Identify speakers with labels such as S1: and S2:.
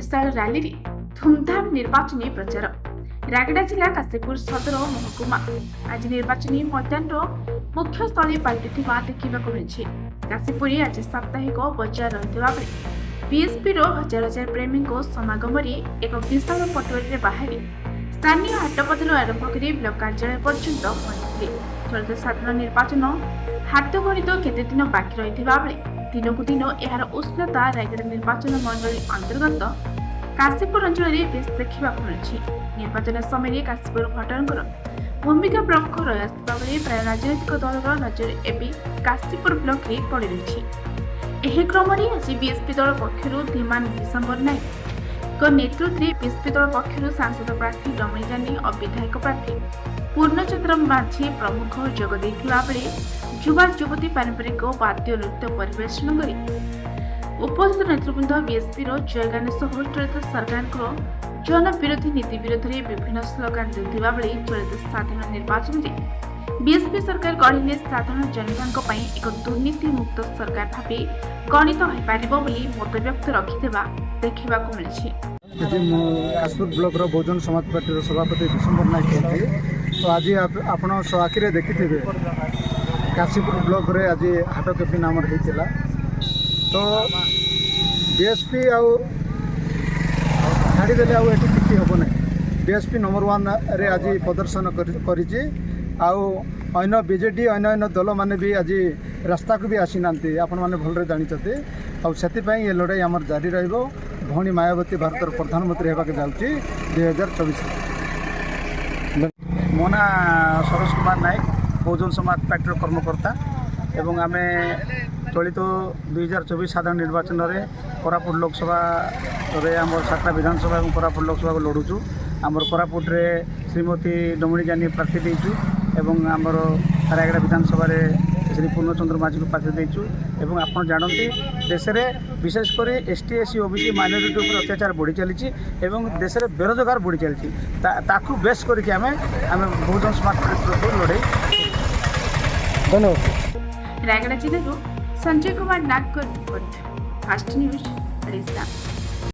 S1: विशाल rally रे धूमधाम निर्वाचनी प्रचार। रायगड़ा जिला काशीपुर सदर महकुमा आज निर्वाचनी मैदान मुख्य स्थली पलटि देखा मिली। काशीपुर आज साप्ताहिक बजार रही बीएसपी हजार हजार प्रेमी समागम एक विशाल पटोरी बाहरी स्थानीय हाटपथर आरंभ कर ब्लक कार्यालय पर्यंत पहुंची। चलित साधारण निर्वाचन हाथ गणित केते दिन बाकी रही दिनकू दिन यार उष्णता रायगड़ा निर्वाचन मंडली अंतर्गत काशीपुर अंचल में बेस देखा मिली। निर्वाचन समय काशीपुर भोटर भूमिका प्रमुख रही बेले प्राय राजनैतिक दलर नजर एवं काशीपुर ब्लक में पड़ रही। यह क्रम आज बीएसपी दल पक्षर धीमान डिसेम्बर नायक नेतृत्व में बीएसपी दल पक्षर सांसद प्रार्थी डमणी जानी और विधायक प्रार्थी पूर्णचंद्र माझी प्रमुख जोग देथिबा बेले युवा युवती पारंपरिक वाद्य नृत्य परिवेषण कर उपस्थित नेतृवृंद बीएसपी जयगान सह चलित सरकार जन विरोधी नीति विरोध में विभिन्न स्लोगान देथिबा बेले चलित साधारण निर्वाचन में बीएसपी सरकार गढ़िले साधारण जनता एक दुर्नीति मुक्त सरकार भाव गणित हो पारिबो बोली मत व्यक्त रखिथिबा देखा मिली।
S2: काशीपुर ब्लॉक बहुजन समाज पार्टी सभापति डिसेम्बर नायक तो आज आपण आखिरे देखिथे काशीपुर ब्लॉक रे आज हाट केपी नाम होता तो बीएसपी छाड़देले आठी किसी हम ना बीएसपी नंबर 1 रे आज प्रदर्शन कर बीजेडी अन्य दल माने भी आज रास्ता को भी आसी ना आपण मैंने भल जानते आपाई ये लड़ाई आमर जारी रही मायावती भारत प्रधानमंत्री होगा जाऊँगी 2024। मो ना सरोज कुमार नायक बहुजन समाज पार्टी कर्मकर्ता एवं आम चलित 2024 साधारण निर्वाचन में कोरापुट लोकसभा आम 7टा विधानसभा और कोरापुट लोकसभा को लड़ुचु। आमर कोरापुट रे श्रीमती डमणी जानी प्रार्थी देचु एवं आमर रायगड़ा विधानसभा श्री पूर्णचंद्र माझी को प्रार्थी देचु। एवं आप जानते देश में विशेषकर एसटी एससी ओबीसी माइनोरिटी उपर अत्याचार बढ़ी चली एवं देश में बेरोजगार बढ़ी चली ताकू बेस करके आम बहुजन समाज पार्टी लड़े।
S1: धन्यवाद। रायगड़ा जिले Sanjay Kumar Nagkar report fast news.